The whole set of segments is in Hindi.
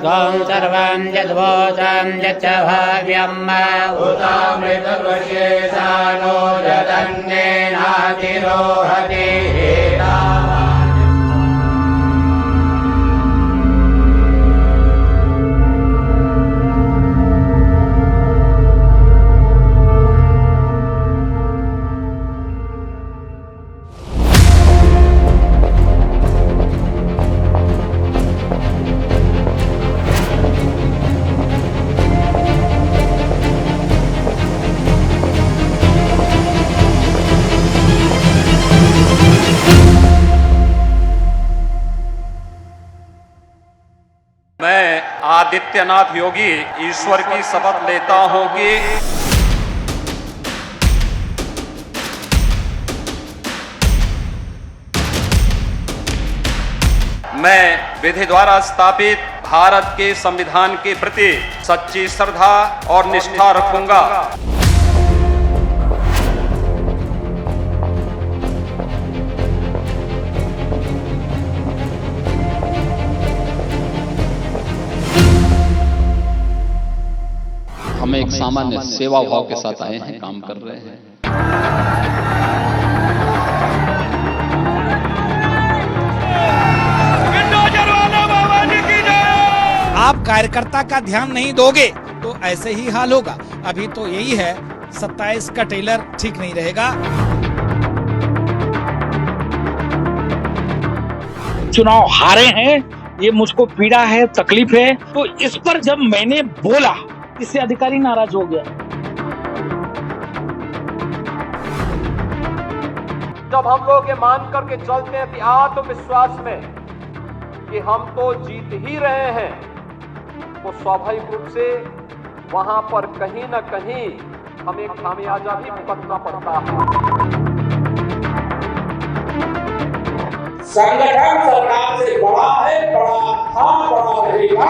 त्वं सर्वं यद्वोचं यच्च भाव्यम् उतामृतवशेषानो यदन्येनातिरोहति मैं आदित्यनाथ योगी ईश्वर की शपथ लेता हूं कि मैं विधि द्वारा स्थापित भारत के संविधान के प्रति सच्ची श्रद्धा और निष्ठा रखूंगा। हम एक सामान्य सेवा भाव के साथ आए हैं, काम कर रहे हैं। आप कार्यकर्ता का ध्यान नहीं दोगे तो ऐसे ही हाल होगा। अभी तो यही है, 27 का टेलर ठीक नहीं रहेगा। चुनाव हारे हैं, ये मुझको पीड़ा है, तकलीफ है। तो इस पर जब मैंने बोला, इससे अधिकारी नाराज हो गया। जब हम लोग ये मान करके चलते हैं कि आत्मविश्वास में कि हम तो जीत ही रहे हैं, तो स्वाभाविक रूप से वहां पर कहीं न कहीं हमें खामियाजा भी भुगतना पड़ता है। संगठन सरकार से बड़ा है, बड़ा था, बड़ा रहेगा।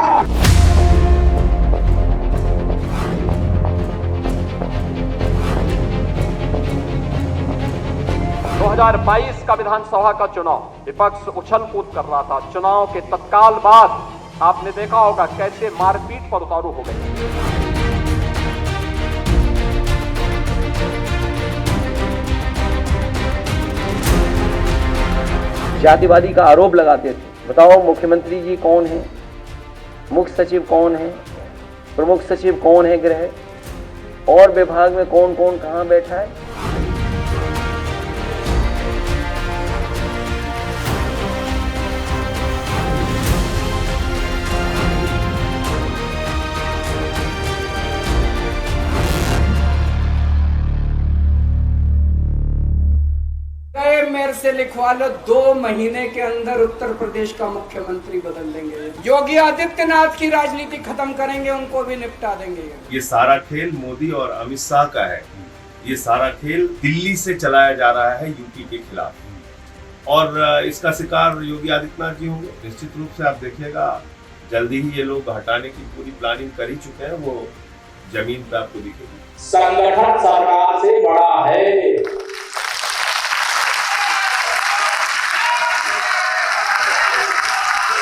2022 का विधानसभा का चुनाव विपक्ष उछल कूद कर रहा था। चुनाव के तत्काल बाद आपने देखा होगा कैसे मारपीट पर उतारू हो गए। जातिवादी का आरोप लगाते थे। बताओ मुख्यमंत्री जी कौन है, मुख्य सचिव कौन है, प्रमुख सचिव कौन है गृह, और विभाग में कौन कौन कहां बैठा है। मेयर से लिखवा लो, 2 महीने के अंदर उत्तर प्रदेश का मुख्यमंत्री बदल देंगे। योगी आदित्यनाथ की राजनीति खत्म करेंगे, उनको भी निपटा देंगे। ये सारा खेल मोदी और अमित शाह का है। ये सारा खेल दिल्ली से चलाया जा रहा है यूपी के खिलाफ, और इसका शिकार योगी आदित्यनाथ जी होंगे। निश्चित रूप से आप देखिएगा, जल्दी ही ये लोग हटाने की पूरी प्लानिंग कर ही चुके हैं। वो जमीन पे आपको दिखेगी। संगठन सरकार से बड़ा है।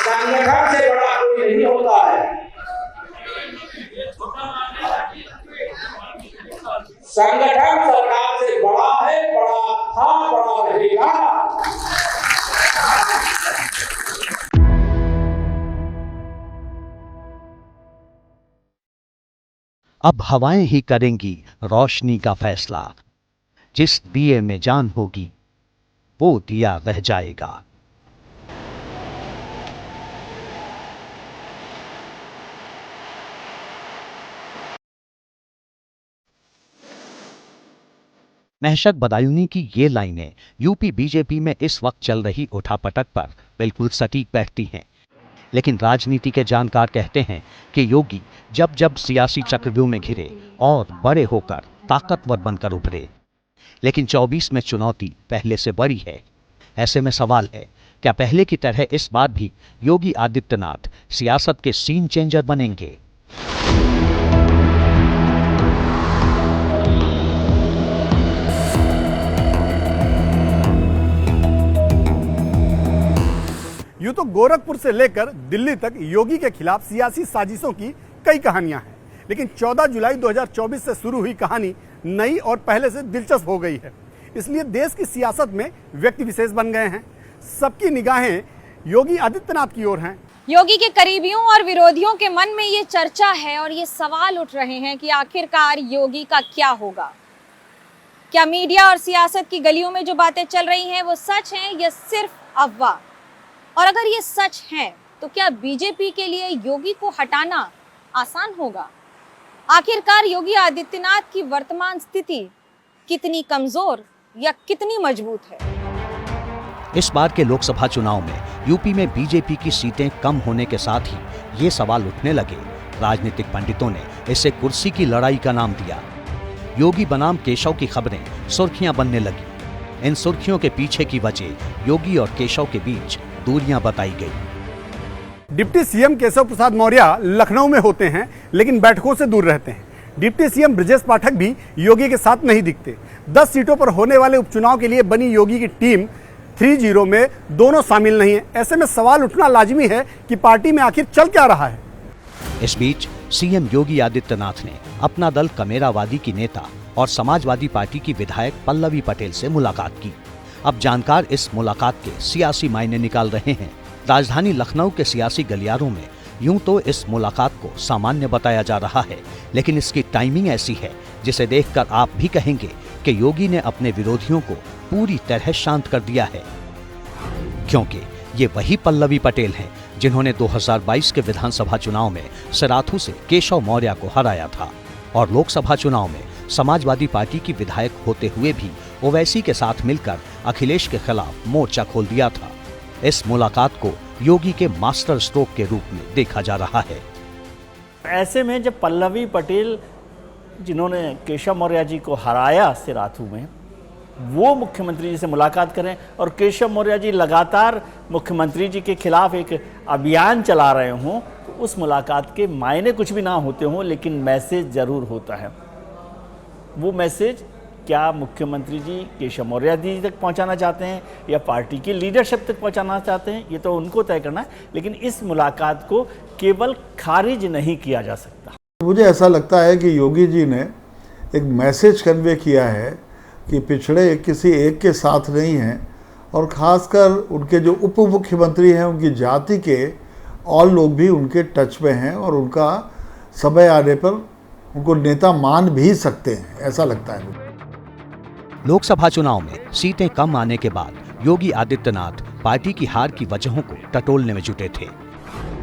संगठन से बड़ा कोई नहीं होता है। संगठन सरकार से बड़ा है, बड़ा था, बड़ा रहेगा। अब हवाएं ही करेंगी रोशनी का फैसला। जिस दिए में जान होगी वो दिया रह जाएगा। महशक बदायूनी की ये लाइनें यूपी बीजेपी में इस वक्त चल रही उठापटक पर बिल्कुल सटीक बैठती हैं। लेकिन राजनीति के जानकार कहते हैं कि योगी जब जब सियासी चक्रव्यूह में घिरे और बड़े होकर ताकतवर बनकर उभरे। लेकिन 24 में चुनौती पहले से बड़ी है। ऐसे में सवाल है, क्या पहले की तरह इस बार भी योगी आदित्यनाथ सियासत के सीन चेंजर बनेंगे? यूं तो गोरखपुर से लेकर दिल्ली तक योगी के खिलाफ सियासी साजिशों की कई कहानियां हैं, लेकिन 14 जुलाई 2024 से शुरू हुई कहानी नई और पहले से दिलचस्प हो गई है। इसलिए देश की सियासत में व्यक्ति विशेष बन गए हैं। सबकी निगाहें योगी आदित्यनाथ की ओर हैं। योगी के करीबियों और विरोधियों के मन में ये चर्चा है और ये सवाल उठ रहे हैं कि आखिरकार योगी का क्या होगा। क्या मीडिया और सियासत की गलियों में जो बातें चल रही हैं वो सच हैं या सिर्फ अफवाह? और अगर ये सच है तो क्या बीजेपी के लिए योगी को हटाना आसान होगा? आखिरकार योगी आदित्यनाथ की वर्तमान स्थिति कितनी कमजोर या कितनी मजबूत है? इस बार के लोकसभा चुनाव में यूपी में बीजेपी की सीटें कम होने के साथ ही ये सवाल उठने लगे। राजनीतिक पंडितों ने इसे कुर्सी की लड़ाई का नाम दिया। योगी बनाम केशव की खबरें सुर्खियां बनने लगी। इन सुर्खियों के पीछे की वजह योगी और केशव के बीच दूरियां बताई गई। डिप्टी सीएम केशव प्रसाद मौर्य लखनऊ में होते हैं, लेकिन बैठकों से दूर रहते हैं। डिप्टी सीएम ब्रजेश पाठक भी योगी के साथ नहीं दिखते। 10 सीटों पर होने वाले उपचुनाव के लिए बनी योगी की टीम 3-0 में दोनों शामिल नहीं है। ऐसे में सवाल उठना लाजिमी है कि पार्टी में आखिर चल क्या रहा है। इस बीच सीएम योगी आदित्यनाथ ने अपना दल कमेरावादी की नेता और समाजवादी पार्टी की विधायक पल्लवी पटेल से मुलाकात की। अब जानकार इस मुलाकात के सियासी मायने निकाल रहे हैं। राजधानी लखनऊ के सियासी गलियारों में यूं तो इस मुलाकात को सामान्य बताया जा रहा है, लेकिन इसकी टाइमिंग ऐसी है जिसे देखकर आप भी कहेंगे कि योगी ने अपने विरोधियों को पूरी तरह शांत कर दिया है, क्योंकि ये वही पल्लवी पटेल हैं जिन्होंने 2022 के विधानसभा चुनाव में सिराथू से केशव मौर्य को हराया था और लोकसभा चुनाव में समाजवादी पार्टी की विधायक होते हुए भी ओवैसी के साथ मिलकर अखिलेश के खिलाफ मोर्चा खोल दिया था। इस मुलाकात को योगी के मास्टर स्ट्रोक के रूप में देखा जा रहा है। ऐसे में जब पल्लवी पटेल जिन्होंने केशव मौर्य जी को हराया सिराथू में, वो मुख्यमंत्री जी से मुलाकात करें और केशव मौर्य जी लगातार मुख्यमंत्री जी के खिलाफ एक अभियान चला रहे हों, तो उस मुलाकात के मायने कुछ भी ना होते हों, लेकिन मैसेज ज़रूर होता है। वो मैसेज क्या मुख्यमंत्री जी केशव मौर्य जी तक पहुंचाना चाहते हैं या पार्टी की लीडरशिप तक पहुंचाना चाहते हैं, ये तो उनको तय करना है। लेकिन इस मुलाकात को केवल खारिज नहीं किया जा सकता। मुझे ऐसा लगता है कि योगी जी ने एक मैसेज कन्वे किया है कि पिछड़े किसी एक के साथ नहीं हैं, और ख़ासकर उनके जो उप मुख्यमंत्री हैं उनकी जाति के और लोग भी उनके टच में हैं और उनका समय आने पर उनको नेता मान भी सकते हैं, ऐसा लगता है। लोकसभा चुनाव में सीटें कम आने के बाद योगी आदित्यनाथ पार्टी की हार की वजहों को टटोलने में जुटे थे।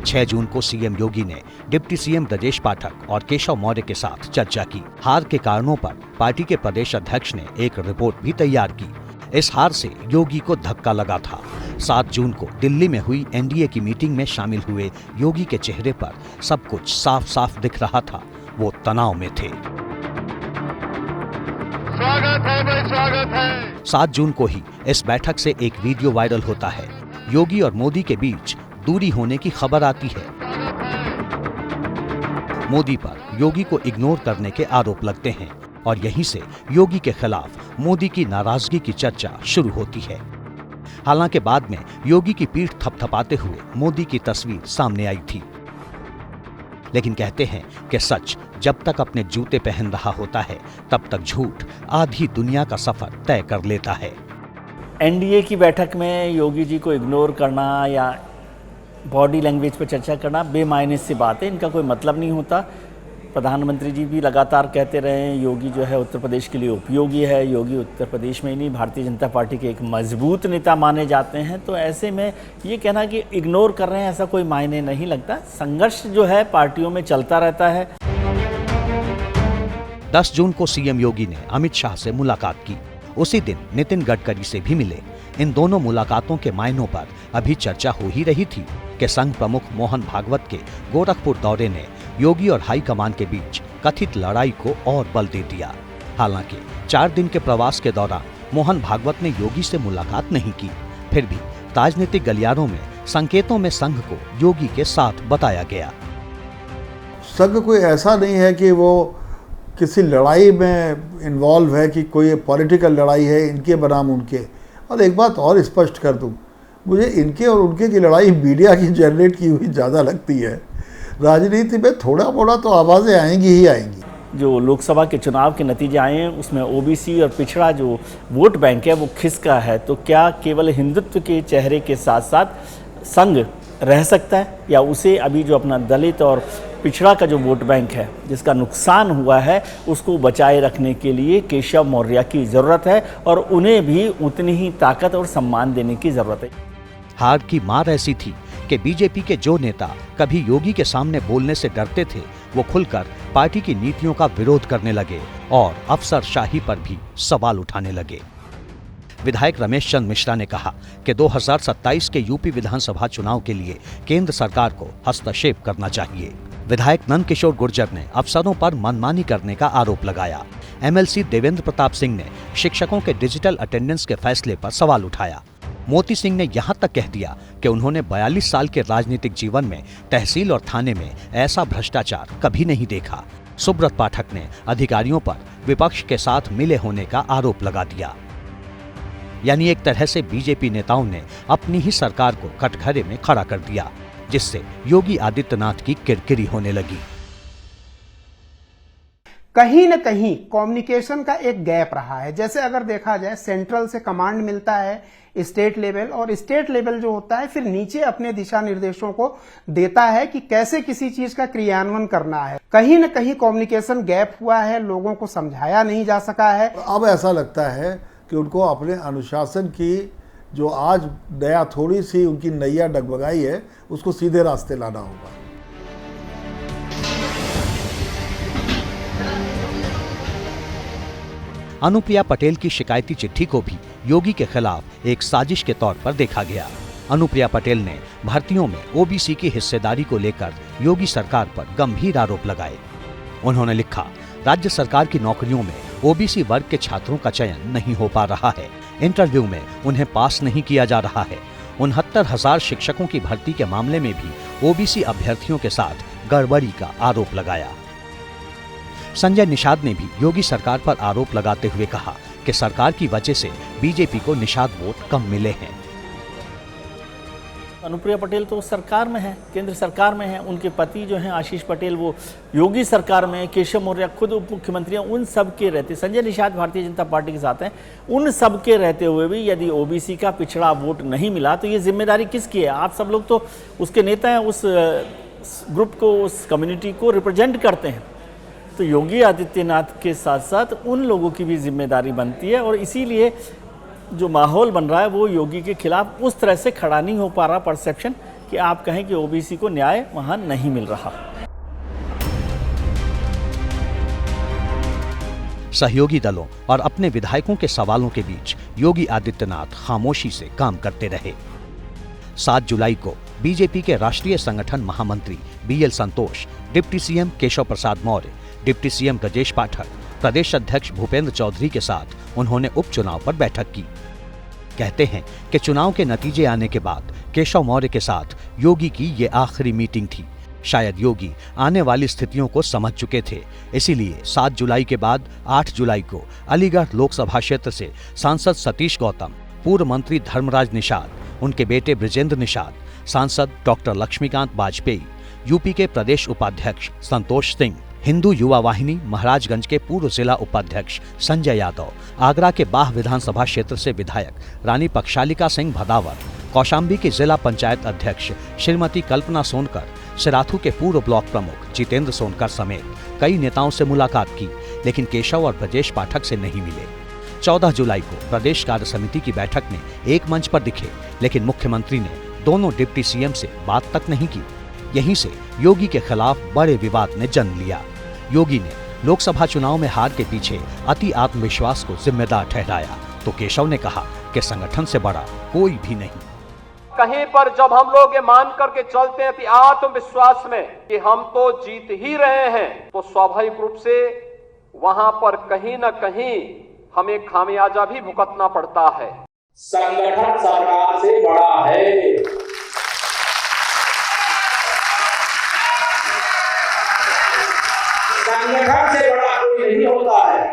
6 जून को सीएम योगी ने डिप्टी सीएम ब्रजेश पाठक और केशव मौर्य के साथ चर्चा की। हार के कारणों पर पार्टी के प्रदेश अध्यक्ष ने एक रिपोर्ट भी तैयार की। इस हार से योगी को धक्का लगा था। 7 जून को दिल्ली में हुई एनडीए की मीटिंग में शामिल हुए योगी के चेहरे पर सब कुछ साफ साफ दिख रहा था। वो तनाव में थे। स्वागत है भाई, स्वागत है। 7 जून को ही इस बैठक से एक वीडियो वायरल होता है। योगी और मोदी के बीच दूरी होने की खबर आती है। मोदी पर योगी को इग्नोर करने के आरोप लगते हैं और यहीं से योगी के खिलाफ मोदी की नाराजगी की चर्चा शुरू होती है। हालांकि बाद में योगी की पीठ थपथपाते हुए मोदी की तस्वीर सामने आई थी। लेकिन कहते हैं कि सच जब तक अपने जूते पहन रहा होता है तब तक झूठ आधी दुनिया का सफर तय कर लेता है। एनडीए की बैठक में योगी जी को इग्नोर करना या बॉडी लैंग्वेज पर चर्चा करना बेमायने सी बात है, इनका कोई मतलब नहीं होता। प्रधानमंत्री जी भी लगातार कहते रहे हैं योगी जो है उत्तर प्रदेश के लिए उपयोगी है। योगी उत्तर प्रदेश में ही नहीं, भारतीय जनता पार्टी के एक मजबूत नेता माने जाते हैं। तो ऐसे में ये कहना कि इग्नोर कर रहे हैं, ऐसा कोई मायने नहीं लगता। संघर्ष जो है पार्टियों में चलता रहता है। 10 जून को सीएम योगी ने अमित शाह से मुलाकात की। उसी दिन नितिन गडकरी से भी मिले। इन दोनों मुलाकातों के मायनों पर अभी चर्चा हो ही रही थी कि संघ प्रमुख मोहन भागवत के गोरखपुर दौरे ने योगी और हाईकमान के बीच कथित लड़ाई को और बल दे दिया। हालांकि 4 दिन के प्रवास के दौरान मोहन भागवत ने योगी से मुलाकात नहीं की। फिर भी राजनीतिक गलियारों में संकेतों में संघ को योगी के साथ बताया गया। संघ कोई ऐसा नहीं है कि वो किसी लड़ाई में इन्वॉल्व है कि कोई पॉलिटिकल लड़ाई है इनके बनाम उनके। और एक बात और स्पष्ट कर दूं, मुझे इनके और उनके की लड़ाई मीडिया की जनरेट की हुई ज़्यादा लगती है। राजनीति में थोड़ा मोड़ा तो आवाज़ें आएंगी ही आएंगी। जो लोकसभा के चुनाव के नतीजे आए हैं उसमें ओबीसी और पिछड़ा जो वोट बैंक है वो खिसका है, तो क्या केवल हिंदुत्व के चेहरे के साथ साथ संघ रह सकता है, या उसे अभी जो अपना दलित और पिछड़ा का जो वोट बैंक है जिसका नुकसान हुआ है उसको बचाए रखने के लिए केशव मौर्य की ज़रूरत है और उन्हें भी उतनी ही ताकत और सम्मान देने की ज़रूरत है। हार की मार ऐसी थी कि बीजेपी के जो नेता कभी योगी के सामने बोलने से डरते थे वो खुलकर पार्टी की नीतियों का विरोध करने लगे और अफसरशाही पर भी सवाल उठाने लगे। विधायक रमेश चंद्र मिश्रा ने कहा कि 2027 के यूपी विधानसभा चुनाव के लिए केंद्र सरकार को हस्तक्षेप करना चाहिए। विधायक नंद किशोर गुर्जर ने अफसरों पर मनमानी करने का आरोप लगाया। एमएलसी देवेंद्र प्रताप सिंह ने शिक्षकों के डिजिटल अटेंडेंस के फैसले पर सवाल उठाया। मोती सिंह ने यहां तक कह दिया कि उन्होंने 42 साल के राजनीतिक जीवन में तहसील और थाने में ऐसा भ्रष्टाचार कभी नहीं देखा। सुब्रत पाठक ने अधिकारियों पर विपक्ष के साथ मिले होने का आरोप लगा दिया। यानी एक तरह से बीजेपी नेताओं ने अपनी ही सरकार को कटघरे में खड़ा कर दिया, जिससे योगी आदित्यनाथ की किरकिरी होने लगी। कहीं न कहीं कम्युनिकेशन का एक गैप रहा है। जैसे अगर देखा जाए सेंट्रल से कमांड मिलता है स्टेट लेवल, और स्टेट लेवल जो होता है फिर नीचे अपने दिशा निर्देशों को देता है कि कैसे किसी चीज का क्रियान्वयन करना है। कहीं न कहीं कम्युनिकेशन गैप हुआ है, लोगों को समझाया नहीं जा सका है। अब ऐसा लगता है कि उनको अपने अनुशासन की जो आज नया थोड़ी सी उनकी नैया डगमगाई है उसको सीधे रास्ते लाना होगा। अनुप्रिया पटेल की शिकायती चिट्ठी को भी योगी के खिलाफ एक साजिश के तौर पर देखा गया। अनुप्रिया पटेल ने भर्तियों में ओबीसी की हिस्सेदारी को लेकर योगी सरकार पर गंभीर आरोप लगाए। उन्होंने लिखा, राज्य सरकार की नौकरियों में ओबीसी वर्ग के छात्रों का चयन नहीं हो पा रहा है। इंटरव्यू में उन्हें पास नहीं किया जा रहा है। 69,000 शिक्षकों की भर्ती के मामले में भी ओबीसी अभ्यर्थियों के साथ गड़बड़ी का आरोप लगाया। संजय निषाद ने भी योगी सरकार पर आरोप लगाते हुए कहा कि सरकार की वजह से बीजेपी को निषाद वोट कम मिले हैं। अनुप्रिया पटेल तो सरकार में है, केंद्र सरकार में है। उनके पति जो हैं आशीष पटेल वो योगी सरकार में है। केशव मौर्य खुद उप मुख्यमंत्री हैं। उन सब के रहते, संजय निषाद भारतीय जनता पार्टी के साथ हैं, उन सब के रहते हुए भी यदि ओबीसी का पिछड़ा वोट नहीं मिला तो ये जिम्मेदारी किसकी है? आप सब लोग तो उसके नेता हैं, उस ग्रुप को, उस कम्युनिटी को रिप्रेजेंट करते हैं। तो योगी आदित्यनाथ के साथ साथ उन लोगों की भी जिम्मेदारी बनती है, और इसीलिए जो माहौल बन रहा है वो योगी के खिलाफ उस तरह से खड़ा नहीं हो पा रहा परसेप्शन कि आप कहें कि ओबीसी को न्याय वहां नहीं मिल रहा। सहयोगी दलों और अपने विधायकों के सवालों के बीच योगी आदित्यनाथ खामोशी से काम करते रहे। 7 जुलाई को बीजेपी के राष्ट्रीय संगठन महामंत्री बीएल संतोष, deputy CM Keshav Prasad Maurya, deputy CM Brajesh Pathak, प्रदेश अध्यक्ष भूपेंद्र चौधरी के साथ उन्होंने उपचुनाव पर बैठक की। कहते हैं कि चुनाव के नतीजे आने के बाद केशव मौर्य के साथ योगी की ये आखिरी मीटिंग थी। शायद योगी आने वाली स्थितियों को समझ चुके थे, इसीलिए 7 जुलाई के बाद 8 जुलाई को अलीगढ़ लोकसभा क्षेत्र से सांसद सतीश गौतम, पूर्व मंत्री धर्मराज निषाद, उनके बेटे ब्रजेंद्र निषाद, सांसद डॉक्टर लक्ष्मीकांत वाजपेयी, यूपी के प्रदेश उपाध्यक्ष संतोष सिंह, हिंदू युवा वाहिनी महाराजगंज के पूर्व जिला उपाध्यक्ष संजय यादव, आगरा के बाह विधानसभा क्षेत्र से विधायक रानी पक्षालिका सिंह भदावर, कौशाम्बी के जिला पंचायत अध्यक्ष श्रीमती कल्पना सोनकर, सिराथू के पूर्व ब्लॉक प्रमुख जितेंद्र सोनकर समेत कई नेताओं से मुलाकात की, लेकिन केशव और ब्रजेश पाठक से नहीं मिले। 14 जुलाई को प्रदेश कार्य समिति की बैठक में एक मंच पर दिखे, लेकिन मुख्यमंत्री ने दोनों डिप्टी सीएम से बात तक नहीं की। यहीं से योगी के खिलाफ बड़े विवाद ने जन्म लिया। योगी ने लोकसभा चुनाव में हार के पीछे अति आत्मविश्वास को जिम्मेदार ठहराया, तो केशव ने कहा कि संगठन से बड़ा कोई भी नहीं। कहीं पर जब हम लोग ये मान करके चलते हैं कि आत्मविश्वास में कि हम तो जीत ही रहे हैं, तो स्वाभाविक रूप से वहां पर कहीं न कहीं हमें खामियाजा भी भुगतना पड़ता है। संगठन सरकार से बड़ा है। संगठन से बड़ा कोई नहीं होता है।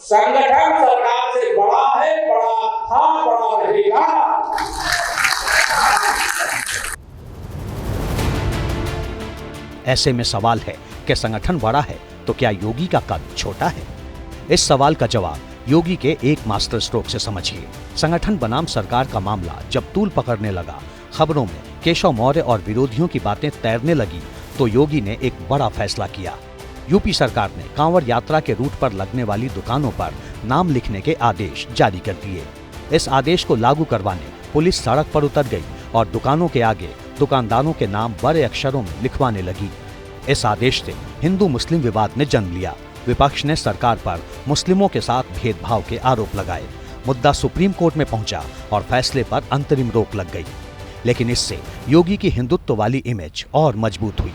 संगठन सरकार से ऐसे में सवाल है कि संगठन बड़ा है तो क्या योगी का कद छोटा है? इस सवाल का जवाब योगी के एक मास्टर स्ट्रोक से समझिए। संगठन बनाम सरकार का मामला जब तूल पकड़ने लगा, खबरों में केशव मौर्य और विरोधियों की बातें तैरने लगी, तो योगी ने एक बड़ा फैसला किया। यूपी सरकार ने कांवड़ यात्रा के रूट पर लगने वाली दुकानों पर नाम लिखने के आदेश जारी कर दिए। इस आदेश को लागू करवाने पुलिस सड़क पर उतर गई और दुकानों के आगे दुकानदारों के नाम बड़े अक्षरों में लिखवाने लगी। इस आदेश से हिंदू मुस्लिम विवाद ने जन्म लिया। विपक्ष ने सरकार पर मुस्लिमों के साथ भेदभाव के आरोप लगाए। मुद्दा सुप्रीम कोर्ट में पहुंचा और फैसले पर अंतरिम रोक लग गई। लेकिन इससे योगी की हिंदुत्व वाली इमेज और मजबूत हुई।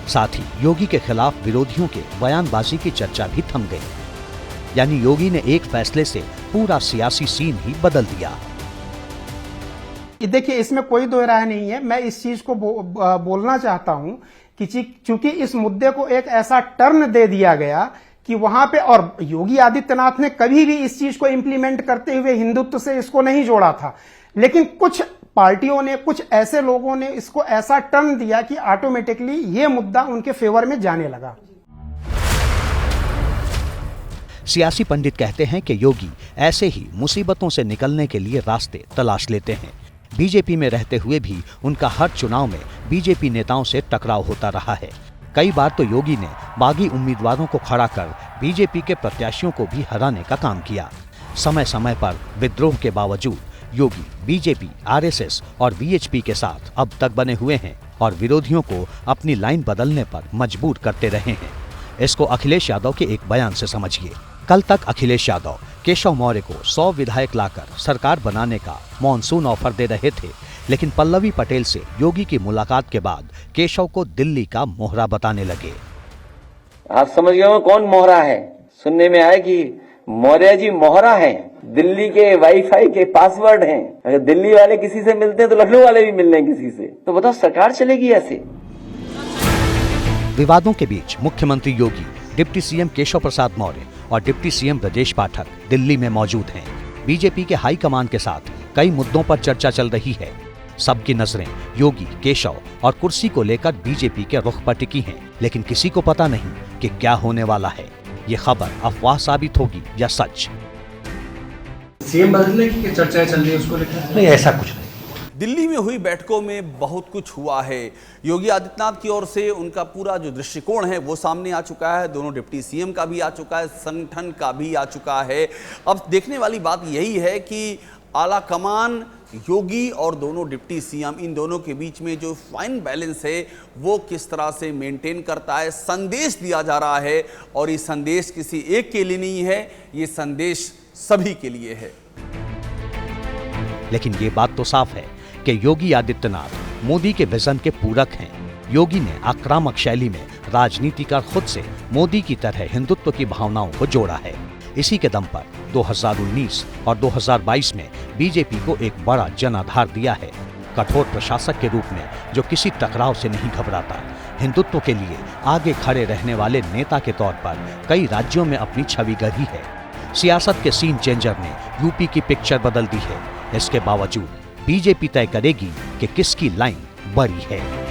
साथ ही योगी के खिलाफ विरोधियों के बयानबाजी की चर्चा भी थम गई। यानी योगी ने एक फैसले से पूरा सियासी सीन ही बदल दिया। देखिए, इसमें कोई दो राय नहीं है। मैं इस चीज को बोलना चाहता हूं कि चूंकि इस मुद्दे को एक ऐसा टर्न दे दिया गया कि वहां पे, और योगी आदित्यनाथ ने कभी भी इस चीज को इंप्लीमेंट करते हुए हिंदुत्व से इसको नहीं जोड़ा था, लेकिन कुछ पार्टियों ने, कुछ ऐसे लोगों ने इसको ऐसा टर्न दिया कि ऑटोमेटिकली ये मुद्दा उनके फेवर में जाने लगा। सियासी पंडित कहते हैं कि योगी ऐसे ही मुसीबतों से निकलने के लिए रास्ते तलाश लेते हैं। बीजेपी में रहते हुए भी उनका हर चुनाव में बीजेपी नेताओं से टकराव होता रहा है। कई बार तो योगी ने बागी उम्मीदवारों को खड़ा कर बीजेपी के प्रत्याशियों को भी हराने का काम किया। समय समय पर विद्रोह के बावजूद योगी बीजेपी, आरएसएस और वीएचपी के साथ अब तक बने हुए हैं और विरोधियों को अपनी लाइन बदलने पर मजबूर करते रहे हैं। इसको अखिलेश यादव के एक बयान से समझिए। कल तक अखिलेश यादव केशव मौर्य को 100 विधायक लाकर सरकार बनाने का मॉनसून ऑफर दे रहे थे, लेकिन पल्लवी पटेल से योगी की मुलाकात के बाद केशव को दिल्ली का मोहरा बताने लगे। आप समझ गए हो कौन मोहरा है? सुनने में आया कि मौर्य जी मोहरा है, दिल्ली के वाईफाई के पासवर्ड हैं। अगर दिल्ली वाले किसी से मिलते हैं तो लखनऊ वाले भी मिल रहे हैं किसी से, तो बताओ सरकार चलेगी ऐसे? विवादों के बीच मुख्यमंत्री योगी, डिप्टी सीएम केशव प्रसाद मौर्य और डिप्टी सीएम ब्रजेश पाठक दिल्ली में मौजूद हैं। बीजेपी के हाईकमान के साथ कई मुद्दों पर चर्चा चल रही है। सबकी नजरें योगी, केशव और कुर्सी को लेकर बीजेपी के रुख पर टिकी हैं, लेकिन किसी को पता नहीं कि क्या होने वाला है। ये खबर अफवाह साबित होगी या सच। सीएम बदलने की चर्चाएं चल रही है, उसको लेकर नहीं, ऐसा कुछ नहीं। दिल्ली में हुई बैठकों में बहुत कुछ हुआ है। योगी आदित्यनाथ की ओर से उनका पूरा जो दृष्टिकोण है वो सामने आ चुका है। दोनों डिप्टी सीएम का भी आ चुका है, संगठन का भी आ चुका है। अब देखने वाली बात यही है कि आला कमान, योगी और दोनों डिप्टी सीएम, इन दोनों के बीच में जो फाइन बैलेंस है वो किस तरह से मेंटेन करता है। संदेश दिया जा रहा है और ये संदेश किसी एक के लिए नहीं है, ये संदेश सभी के लिए है। लेकिन ये बात तो साफ है कि योगी आदित्यनाथ मोदी के विजन के पूरक हैं। योगी ने आक्रामक शैली में राजनीति कर खुद से मोदी की तरह हिंदुत्व की भावनाओं को जोड़ा है। इसी के दम पर 2019 और 2022 में बीजेपी को एक बड़ा जनाधार दिया है। कठोर प्रशासक के रूप में जो किसी टकराव से नहीं घबराता, हिंदुत्व के लिए आगे खड़े रहने वाले नेता के तौर पर कई राज्यों में अपनी छवि गढ़ी है। सियासत के सीन चेंजर ने यूपी की पिक्चर बदल दी है। इसके बावजूद बीजेपी तय करेगी कि किसकी लाइन बड़ी है।